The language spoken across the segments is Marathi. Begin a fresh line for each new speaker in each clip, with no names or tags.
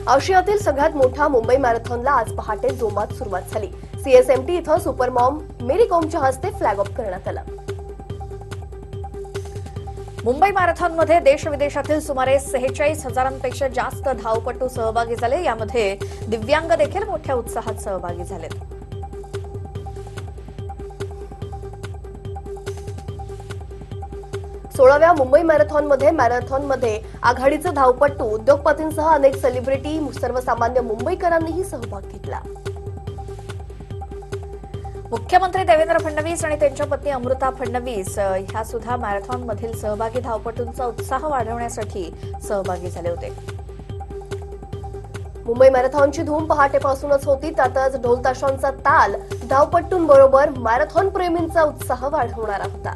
आशियातील सगळ्यात मोठा मुंबई मॅरेथॉनला आज पहाटे जोमात सुरुवात झाली। सीएसएमटी इथं सुपरमॉम मेरी कॉमच्या हस्ते फ्लॅग ऑफ करण्यात आला।
मुंबई मॅरेथॉनमध्ये देश विदेशातील सुमारे 46,000पेक्षा जास्त धावपटू सहभागी झाले। यामध्ये दिव्यांग देखील मोठ्या उत्साहात सहभागी झाले।
16व्या मुंबई मॅरेथॉनमध्ये आघाडीचे धावपटू, उद्योगपतींसह अनेक सेलिब्रिटी, सर्वसामान्य मुंबईकरांनीही सहभाग घेतला।
मुख्यमंत्री देवेंद्र फडणवीस आणि त्यांच्या पत्नी अमृता फडणवीस ह्या सुद्धा मॅरेथॉनमधील सहभागी धावपटूंचा उत्साह वाढवण्यासाठी सहभागी झाले होते।
मुंबई मॅरेथॉनची धूम पहाटेपासूनच होती। त्यातच ढोल ताशांचा ताल धावपटूंबरोबर मॅरेथॉन प्रेमींचा उत्साह वाढवणारा होता।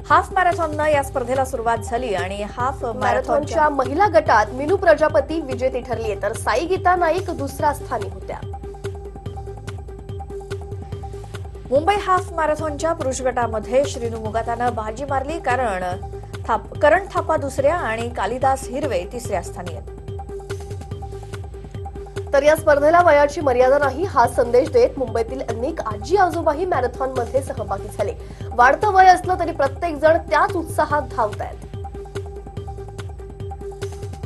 हाफ मॅरेथॉननं या स्पर्धेला सुरुवात झाली आणि हाफ
मॅरेथॉनच्या महिला गटात मीनू प्रजापती विजेती ठरली, तर साई गीता नाईक दुसऱ्या स्थानी होत्या।
मुंबई हाफ मॅरेथॉनच्या पुरुष गटामध्ये श्रीनू मुगातानं बाजी मारली, करण थापा दुसऱ्या आणि कालिदास हिरवे तिसऱ्या स्थानी आहेत।
तर या स्पर्धेला वयाची मर्यादा नाही हा संदेश देत मुंबईतील अनेक आजी आजोबाही मॅरेथॉनमध्ये सहभागी झाले। वाढतं वय असलं तरी प्रत्येक जण त्याच उत्साहात धावतायत।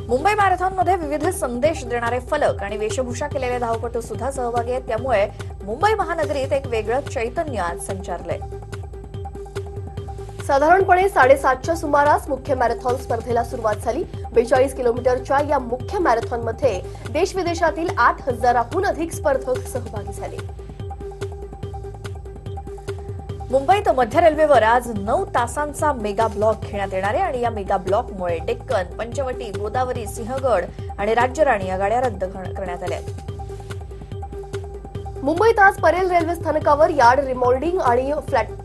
मुंबई मॅरेथॉनमध्ये विविध संदेश देणारे फलक आणि वेशभूषा केलेले धावपटू सुद्धा सहभागी आहेत। त्यामुळे मुंबई महानगरीत एक वेगळं चैतन्य आज संचारलंय।
साधारणपणे 7:30च्या सुमारास मुख्य मॅरेथॉन स्पर्धेला सुरुवात झाली। 42 किलोमीटरच्या या मुख्य मॅरेथॉनमध्ये देश विदेशातील 8,000हून अधिक स्पर्धक सहभागी झाले।
मुंबईत मध्य रेल्वेवर आज 9 तासांचा मेगा ब्लॉक घेण्यात येणार आहे आणि या मेगा ब्लॉकमुळे डेक्कन, पंचवटी, गोदावरी, सिंहगड आणि राज्यराणी या गाड्या रद्द करण्यात आल्या आहेत।
मुंबईत आज परेल रेल्वे स्थानकावर यार्ड रिमॉडेलिंग आणि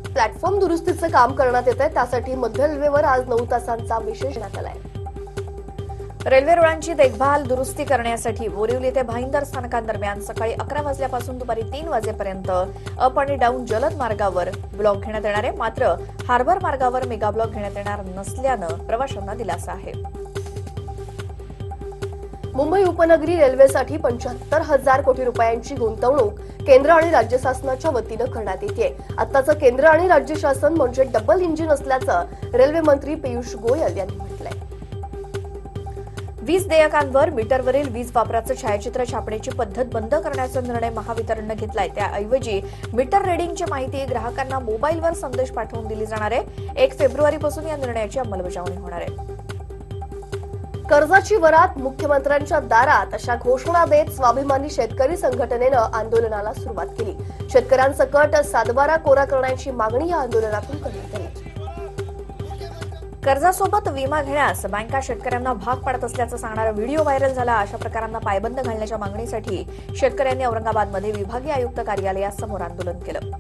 प्लॅटफॉर्म दुरुस्तीचं काम करण्यात येत आहे। त्यासाठी मध्य रेल्वेवर आज 9 तासांचा विशेष घेण्यात आलाय।
रेल्वे रुळांची देखभाल दुरुस्ती करण्यासाठी बोरिवली ते भाईंदर स्थानकांदरम्यान सकाळी 11 वाजल्यापासून दुपारी 3 वाजेपर्यंत अप आणि डाऊन जलद मार्गावर ब्लॉक घेण्यात येणार आहे। मात्र हार्बर मार्गावर मेगा ब्लॉक घेण्यात येणार नसल्यानं प्रवाशांना दिलासा आहे।
मुंबई उपनगरी रेल्वेसाठी 75,000 कोटी रुपयांची गुंतवणूक केंद्र आणि राज्य शासनाच्या वतीनं करण्यात येते। आताचं केंद्र आणि राज्य शासन म्हणजे डबल इंजिन असल्याचं रेल्वे मंत्री पियुष गोयल यांनी म्हटलंय।
वीज देयकांवर मीटरवरील वीज वापराचं छायाचित्र छापण्याची पद्धत बंद करण्याचा निर्णय महावितरणनं घेतलाय। त्याऐवजी मीटर रिडिंगची माहिती ग्राहकांना मोबाईलवर संदेश पाठवून दिली जाणार आहे। 1 फेब्रुवारीपासून या निर्णयाची अंमलबजावणी होणार आहे।
कर्जाची वरात मुख्यमंत्र्यांच्या दारात अशा घोषणा देत स्वाभिमानी शेतकरी संघटनेनं आंदोलनाला सुरुवात केली। शेतकऱ्यांसकट सातबारा कोरा करण्याची मागणी या आंदोलनातून करण्यात आली।
कर्जासोबत विमा घेण्यास बँका शेतकऱ्यांना भाग पाडत असल्याचं सांगणारा व्हिडिओ व्हायरल झाला। अशा प्रकारांना पायबंद घालण्याच्या मागणीसाठी शेतकऱ्यांनी औरंगाबादमध्ये विभागीय आयुक्त कार्यालयासमोर आंदोलन केलं।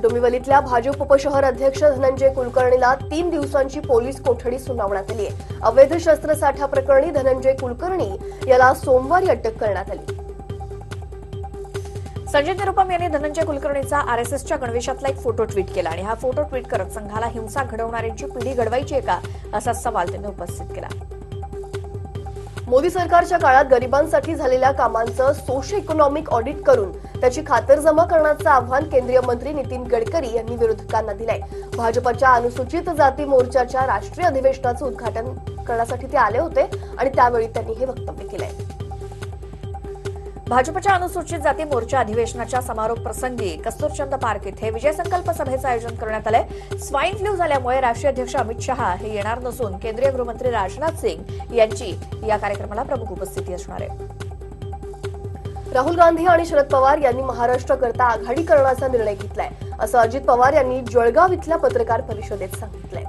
डोंबिवलीतल्या भाजप उपशहर अध्यक्ष धनंजय कुलकर्णीला 3 दिवसांची पोलीस कोठडी सुनावण्यात आली आहे। अवैध शस्त्रसाठा प्रकरणी धनंजय कुलकर्णी याला सोमवारी अटक करण्यात आली।
संजय निरुपम यांनी धनंजय कुलकर्णीचा आरएसएसच्या गणवेशातला एक फोटो ट्विट केला आणि हा फोटो ट्विट करत संघाला हिंसा घडवणाऱ्यांची पिढी घडवायची आहे का असा सवाल त्यांनी उपस्थित केला।
मोदी सरकारच्या काळात गरिबांसाठी झालेल्या कामांचं सोशो इकॉनॉमिक ऑडिट करून त्याची खातरजमा करण्याचं आव्हान केंद्रीय मंत्री नितीन गडकरी यांनी विरोधकांना दिलंय। भाजपच्या अनुसूचित जाती मोर्चाच्या राष्ट्रीय अधिवेशनाचं उद्घाटन करण्यासाठी ते आले होते आणि त्यावेळी त्यांनी हे वक्तव्य केलंय।
भाजपच्या अनुसूचित जाती मोर्चा अधिवेशनाच्या समारोप प्रसंगी कस्तुरचंद पार्क इथे विजय संकल्प सभेचं आयोजन करण्यात आलंय। स्वाईन फ्लू झाल्यामुळे राष्ट्रीय अध्यक्ष अमित शहा हे येणार नसून केंद्रीय गृहमंत्री राजनाथ सिंग यांची या कार्यक्रमाला प्रमुख उपस्थिती असणार आहे।
राहुल गांधी आणि शरद पवार यांनी महाराष्ट्राकरता आघाडी करण्याचा निर्णय घेतलाय, असं अजित पवार यांनी जळगाव इथल्या पत्रकार परिषदेत सांगितलंय।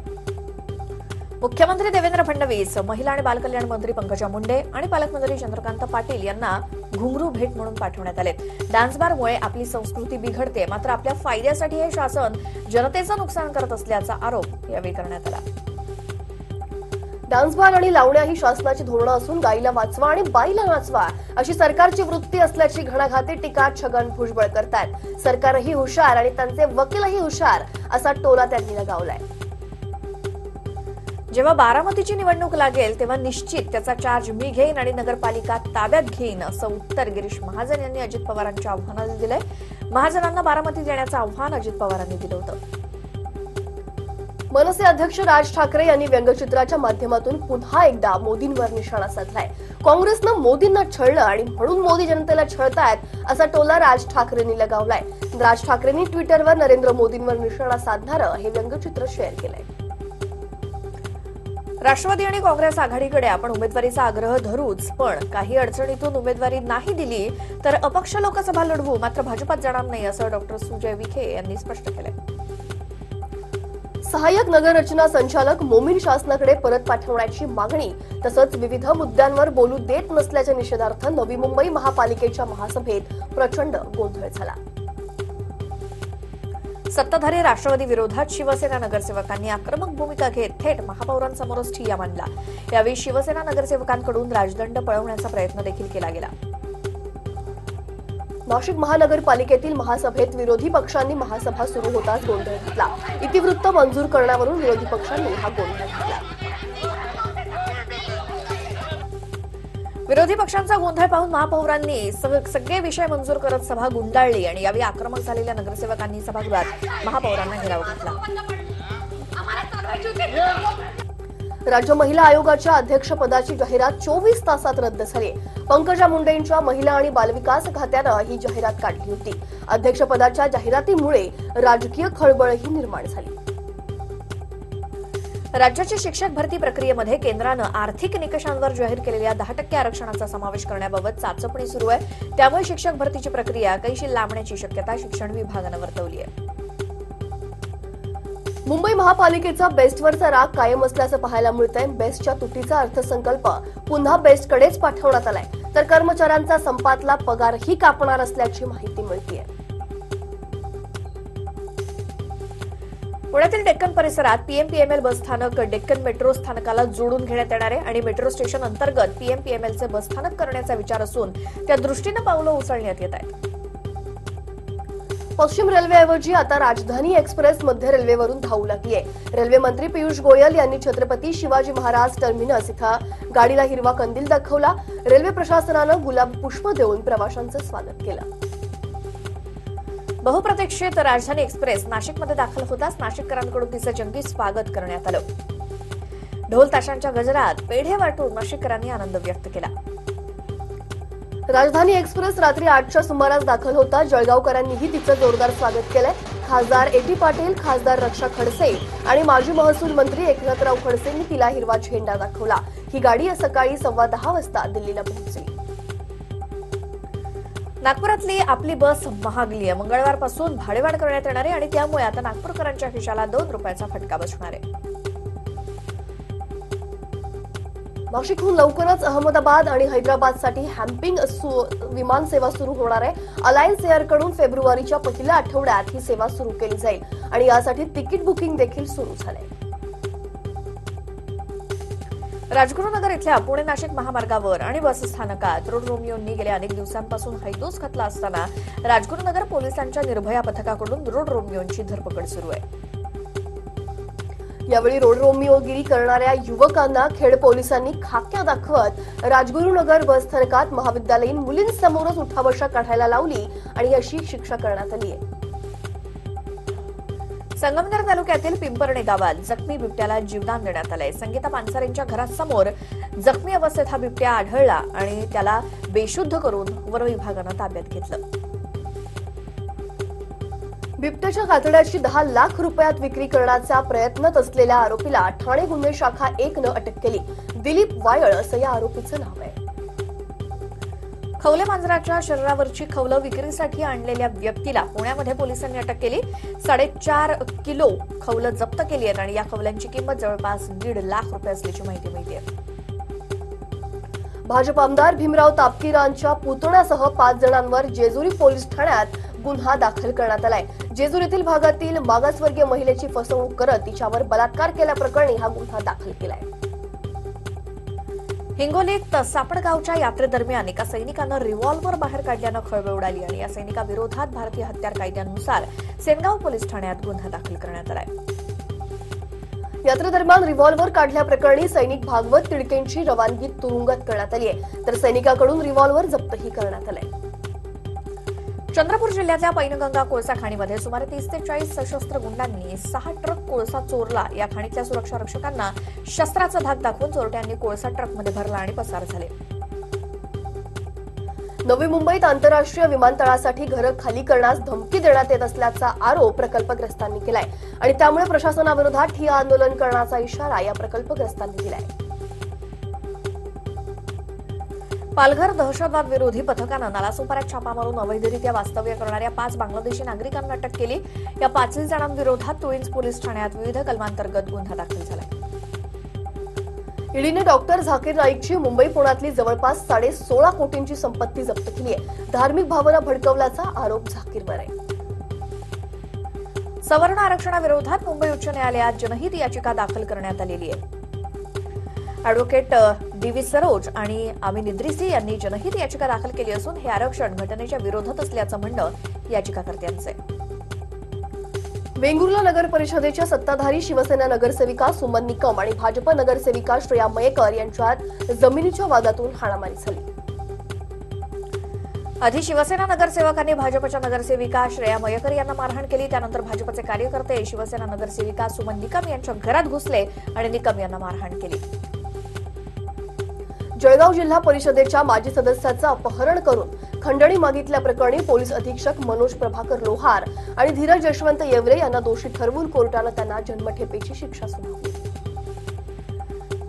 मुख्यमंत्री देवेंद्र फडणवीस, महिला आणि बालकल्याण मंत्री पंकजा मुंडे आणि पालकमंत्री चंद्रकांत पाटील यांना घुंगरू भेट म्हणून पाठवण्यात आले। डान्सबारमुळे आपली संस्कृती बिघडते, मात्र आपल्या फायद्यासाठी हे शासन जनतेचं नुकसान करत असल्याचा आरोप यावेळी करण्यात आला।
डान्सबार आणि लावण्या ही शासनाची धोरणं असून गाईला वाचवा आणि बाईला नाचवा अशी सरकारची वृत्ती असल्याची घणाघाती टीका छगन भुजबळ करतात। सरकारही हुशार आणि त्यांचे वकीलही हुशार असा टोला त्यांनी लगावलाय।
जेव्हा बारामतीची निवडणूक लागेल तेव्हा निश्चित त्याचा चार्ज मी घेईन आणि नगरपालिका ताब्यात घेईन, असं उत्तर गिरीश महाजन यांनी अजित पवारांच्या आव्हानाला दिलंय. महाजनांना बारामती देण्याचं आव्हान अजित पवारांनी दिलं होतं.
मनसे अध्यक्ष राज ठाकरे यांनी व्यंगचित्राच्या माध्यमातून पुन्हा एकदा मोदींवर निशाणा साधलाय. काँग्रेसनं मोदींना छळलं आणि म्हणून मोदी जनतेला छळतायत असा टोला राज ठाकरेंनी लगावलाय. राज ठाकरेंनी ट्विटरवर नरेंद्र मोदींवर निशाणा साधणारं हे व्यंगचित्र शेअर केलंय.
राष्ट्रवादी आणि काँग्रेस आघाडीकडे आपण उमेदवारीचा आग्रह धरूच, पण काही अडचणीतून उमेदवारी नाही दिली तर अपक्ष लोकसभा लढवू, मात्र भाजपात जाणार नाही, असं डॉक्टर सुजय विखे यांनी स्पष्ट केलंय.
सहाय्यक नगररचना संचालक मोमीन शासनाकडे परत पाठवण्याची मागणी तसंच विविध मुद्द्यांवर बोलू देत नसल्याच्या निषेधार्थ नवी मुंबई महापालिकेच्या महासभेत प्रचंड गोंधळ झाला.
सत्ताधारी राष्ट्रवादी विरोधात शिवसेना नगरसेवकांनी आक्रमक भूमिका घेत थेट महापौरांसमोरच ठिय्या मांडला. यावेळी शिवसेना नगरसेवकांकडून राजदंड पळवण्याचा प्रयत्न देखील केला गेला.
नाशिक महानगरपालिकेतील महासभेत विरोधी पक्षांनी महासभा सुरू होताच गोंधळ घातला. इतिवृत्त मंजूर करण्यावरून विरोधी पक्षांनी हा गोंधळ घातला.
विरोधी पक्षांचा गोंधळ पाहून महापौरांनी सगळे विषय मंजूर करत सभा गुंडाळली आणि यावेळी आक्रमक झालेल्या नगरसेवकांनी सभागृहात महापौरांना घेराव घातला.
राज्य महिला आयोगाच्या अध्यक्षपदाची जाहिरात 24 तासात रद्द झाली. पंकजा मुंडेंच्या महिला आणि बालविकास खात्यानं ही जाहिरात काढली होती. अध्यक्षपदाच्या जाहिरातीमुळे राजकीय खळबळही निर्माण झाली.
राज्याच्या शिक्षक भरती प्रक्रियेमध्ये केंद्रानं आर्थिक निकषांवर जाहीर केलेल्या 10% आरक्षणाचा समावेश करण्याबाबत चाचपणी सुरू आहे. त्यामुळे शिक्षक भरतीची प्रक्रिया कैशी लांबण्याची शक्यता शिक्षण विभागानं वर्तवली आहे.
मुंबई महापालिकेचा बेस्टवरचा राग कायम असल्याचं पाहायला मिळतंय. बेस्टच्या तुटीचा अर्थसंकल्प पुन्हा बेस्टकडेच पाठवण्यात आलाय, तर कर्मचाऱ्यांचा संपातला पगारही कापणार असल्याची माहिती मिळतेय.
पुण्यातील डेक्कन परिसरात पीएमपीएमएल बस स्थानक डेक्कन मेट्रो स्थानकाला जोडून घेण्यात येणार आहे आणि मेट्रो स्टेशन अंतर्गत पीएमपीएमएलचे बस स्थानक करण्याचा विचार असून त्या दृष्टीनं पावलं उचलण्यात येत आहेत.
पश्चिम रेल्वेऐवजी आता राजधानी एक्सप्रेस मध्य रेल्वेवरून धावू लागली आहे. रेल्वे मंत्री पियुष गोयल यांनी छत्रपती शिवाजी महाराज टर्मिनस इथं गाडीला हिरवा कंदील दाखवला. रेल्वे प्रशासनानं गुलाब पुष्प देऊन प्रवाशांचं स्वागत केलं.
बहुप्रतीक्षित राजधानी एक्सप्रेस नाशिकमध्ये दाखल होताच नाशिककरांकडून तिचं जंगी स्वागत करण्यात आलं. ढोल ताशांच्या गजरात पेढे वाटून नाशिककरांनी आनंद व्यक्त केला.
राजधानी एक्सप्रेस रात्री 8च्या सुमारास दाखल होता. जळगावकरांनीही तिचं जोरदार स्वागत केलंय. खासदार ए.टी. पाटील, खासदार रक्षा खडसे आणि माजी महसूल मंत्री एकनाथराव खडसेंनी तिला हिरवा झेंडा दाखवला. ही गाडी सकाळी 10:15 वाजता दिल्लीला पोहोचली. नागपुरातली आपली बस महागली आहे. मंगळवारपासून भाडेवाढ करण्यात येणार आहे आणि त्यामुळे आता नागपूरकरांच्या खिशाला 2 रुपयाचा फटका बसणार आहे. नाशिकहून लवकरच अहमदाबाद आणि हैदराबादसाठी हॅम्पिंग विमान सेवा सुरू होणार आहे. अलायन्स एअरकडून फेब्रुवारीच्या पहिल्या आठवड्यात ही सेवा सुरू केली जाईल आणि यासाठी तिकीट बुकिंग देखील सुरू झालंय. राजगुरुनगर इथल्या पुणे नाशिक महामार्गावर आणि बस स्थानकात रोड रोमियोंनी गेल्या अनेक दिवसांपासून हैदोस घातला असताना राजगुरुनगर पोलिसांच्या निर्भया पथकाकडून रोड रोमियोंची धरपकड सुरू आहे. यावेळी रोड रोमियोगिरी करणाऱ्या युवकांना खेड पोलिसांनी खाक्या दाखवत राजगुरुनगर बस स्थानकात महाविद्यालयीन मुलींसमोरच उठाबशा काढायला लावली आणि अशी शिक्षा करण्यात आली आहे. संगमनेर तालुक्यातील पिंपर्णे गावात जखमी बिबट्याला जीवदान देण्यात आलंय. संगीता पानसरेंच्या घरासमोर जखमी अवस्थेत हा बिबट्या आढळला आणि त्याला बेशुद्ध करून वन विभागानं ताब्यात घेतलं. बिबट्याच्या कातड्याची 10 लाख रुपयात विक्री करण्याचा प्रयत्नात असलेल्या आरोपीला ठाणे गुन्हे शाखा 1नं अटक केली. दिलीप वायळ असं या आरोपीचं नाव आहे. खवले मांजराच्या शरीरावरची खवलं विक्रीसाठी आणलेल्या व्यक्तीला पुण्यामध्ये पोलिसांनी अटक केली. 4.5 किलो खवलं जप्त केली आहेत आणि या खवल्यांची किंमत जवळपास 1.5 लाख रुपये असल्याची माहिती मिळते. भाजप आमदार भीमराव तापकीरांच्या पुतण्यासह 5 जणांवर जेजुरी पोलीस ठाण्यात गुन्हा दाखल करण्यात आलाय. जेजुरीतील भागातील मागासवर्गीय महिलेची फसवणूक करत तिच्यावर बलात्कार केल्याप्रकरणी हा गुन्हा दाखल केलाय. हिंगोलीत सापडगावच्या यात्रेदरम्यान एका सैनिकानं रिव्हॉल्व्हर बाहेर काढल्यानं खळबळ उडाली आणि या सैनिकाविरोधात भारतीय हत्यार कायद्यानुसार सेनगाव पोलीस ठाण्यात गुन्हा दाखल करण्यात आलाय. यात्रेदरम्यान रिव्हॉल्व्हर काढल्याप्रकरणी सैनिक भागवत तिडकेंची रवानगी तुरुंगात करण्यात आली आहे, तर सैनिकाकडून रिव्हॉल्व्हर जप्तही करण्यात आलंय.
चंद्रपूर जिल्ह्यातल्या पैनगंगा कोळसा खाणीमध्ये सुमारे 30 ते 40 सशस्त्र गुंडांनी 6 ट्रक कोळसा चोरला. या खाणीतल्या सुरक्षा रक्षकांना शस्त्राचा धाक दाखवून चोरट्यांनी कोळसा ट्रकमध्ये भरला आणि पसार झाले.
नवी मुंबईत आंतरराष्ट्रीय विमानतळासाठी घरं खाली करण्यास धमकी देण्यात येत असल्याचा आरोप प्रकल्पग्रस्तांनी केलाय आणि त्यामुळे प्रशासनाविरोधात ठिय्या आंदोलन करण्याचा इशारा या प्रकल्पग्रस्तांनी दिलाय.
पालघर दहशतवाद विरोधी पथकानं नालासोपाऱ्यात छापा मारून अवैधरित्या वास्तव्य करणाऱ्या 5 बांगलादेशी नागरिकांना अटक केली. या 5 जणांविरोधात तुळींज पोलीस ठाण्यात विविध कलमांतर्गत गुन्हा दाखल झाला.
ईडीने डॉक्टर झाकीर नाईकची मुंबई पुण्यातली जवळपास 16.5 कोटींची संपत्ती जप्त केली आहे. धार्मिक भावना भडकवल्याचा आरोप झाकीरवर आहे.
सवर्ण आरक्षणाविरोधात मुंबई उच्च न्यायालयात जनहित याचिका दाखल करण्यात आलेली आहे. Advocate DV. सरोज आणि आमीन इद्रिसी यांनी जनहित याचिका दाखल केली असून हे आरक्षण घटनेच्या विरोधात असल्याचं म्हणणं याचिकाकर्त्यांचं आहे.
वेंगुर्ला नगर परिषदेच्या सत्ताधारी शिवसेना नगरसेविका सुमन निकम आणि भाजप नगरसेविका श्रेया मयेकर यांच्यात जमिनीच्या वादातून हाणामारी झाली.
आधी शिवसेना नगरसेवकांनी भाजपच्या नगरसेविका श्रेया मयेकर यांना मारहाण केली. त्यानंतर भाजपचे कार्यकर्ते शिवसेना नगरसेविका सुमन निकम यांच्या घरात घुसले आणि निकम यांना मारहाण केली.
जळगाव जिल्हा परिषदेच्या माजी सदस्याचं अपहरण करून खंडणी मागितल्याप्रकरणी पोलीस अधीक्षक मनोज प्रभाकर लोहार आणि धीरज यशवंत येवरे यांना दोषी ठरवून कोर्टानं त्यांना जन्मठेपेची शिक्षा सुनावली.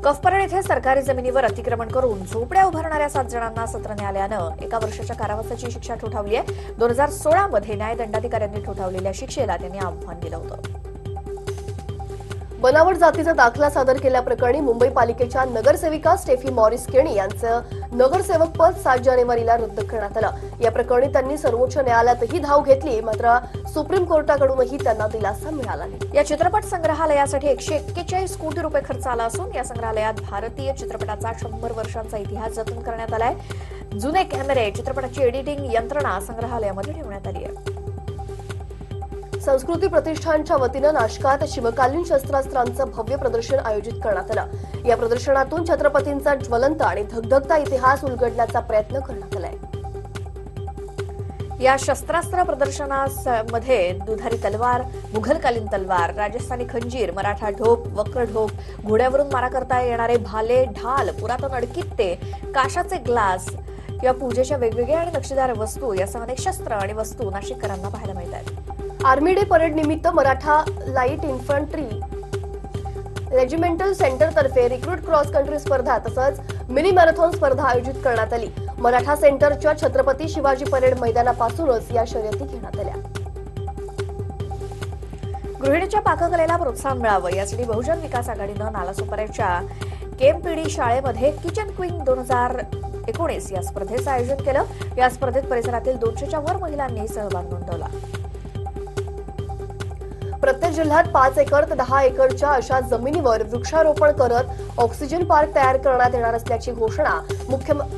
कफपरळ येथे सरकारी जमिनीवर अतिक्रमण करून झोपड्या उभारणाऱ्या 7 जणांना सत्र न्यायालयानं 1 वर्षाच्या कारावासाची शिक्षा ठोठावली आहे. 2016 मध्ये न्यायदंडाधिकाऱ्यांनी ठोठावलेल्या शिक्षेला त्यांनी आव्हान दिलं होतं.
बनावट जातीचा दाखला सादर केल्याप्रकरणी मुंबई पालिकेच्या नगरसेविका स्टेफी मॉरिस केणी यांचं नगरसेवक पद 7 जानेवारीला रद्द करण्यात आलं. या प्रकरणी त्यांनी सर्वोच्च न्यायालयातही धाव घेतली, मात्र सुप्रीम कोर्टाकडूनही त्यांना दिलासा मिळाला नाही.
या चित्रपट संग्रहालयासाठी 141 कोटी रुपये खर्च आला असून या संग्रहालयात भारतीय चित्रपटाचा 100 वर्षांचा इतिहास जतन करण्यात आलाय. जुने कॅमेरे, चित्रपटाची एडिटिंग यंत्रणा संग्रहालयामध्ये ठेवण्यात आली आहे.
संस्कृती प्रतिष्ठानच्या वतीनं नाशकात शिवकालीन शस्त्रास्त्रांचं भव्य प्रदर्शन आयोजित करण्यात आलं. या प्रदर्शनातून छत्रपतींचा ज्वलंत आणि धगधगता इतिहास उलगडण्याचा प्रयत्न करण्यात आलाय.
या शस्त्रास्त्र प्रदर्शनामध्ये दुधारी तलवार, मुघलकालीन तलवार, राजस्थानी खंजीर, मराठा ढोक, वक्र ढोक, घोड्यावरून मारा करता येणारे भाले, ढाल, पुरातन अडकित्ते, काशाचे ग्लास किंवा पूजेच्या वेगवेगळ्या आणि नक्षीदार वस्तू यासह अनेक शस्त्र आणि वस्तू नाशिककरांना पाहायला मिळतात.
आर्मी डे परेड निमित्त मराठा लाईट इन्फंट्री रेजिमेंटल सेंटरतर्फे रिक्रूट क्रॉस कंट्री स्पर्धा तसंच मिनी मॅरेथॉन स्पर्धा आयोजित करण्यात आली. मराठा सेंटरच्या छत्रपती शिवाजी परेड मैदानापासूनच या शर्यती घेण्यात आल्या.
गृहिणीच्या पाककलेला प्रोत्साहन मिळावं यासाठी बहुजन विकास आघाडीनं नालासोपाऱ्याच्या केएमपीडी शाळेमध्ये किचन क्वीन 2019 या स्पर्धेचं आयोजन केलं. या स्पर्धेत परिसरातील 200च्या वर महिलांनी सहभाग नोंदवला.
प्रत्येक जिल्ह्यात 5 एकर ते 10 एकरच्या अशा जमिनीवर वृक्षारोपण करत ऑक्सिजन पार्क तयार करण्यात येणार असल्याची घोषणा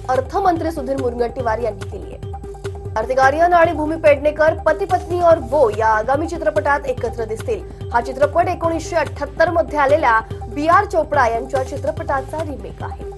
अर्थमंत्री सुधीर मुनगंटीवार यांनी केली आहे. कार्तिक आर्यन आणि भूमी पेडणेकर पती पत्नी और वो या आगामी चित्रपटात एकत्र दिसतील. हा चित्रपट 1978 मध्ये आलेल्या बी.आर. चोपडा यांच्या चित्रपटाचा रिमेक आहे.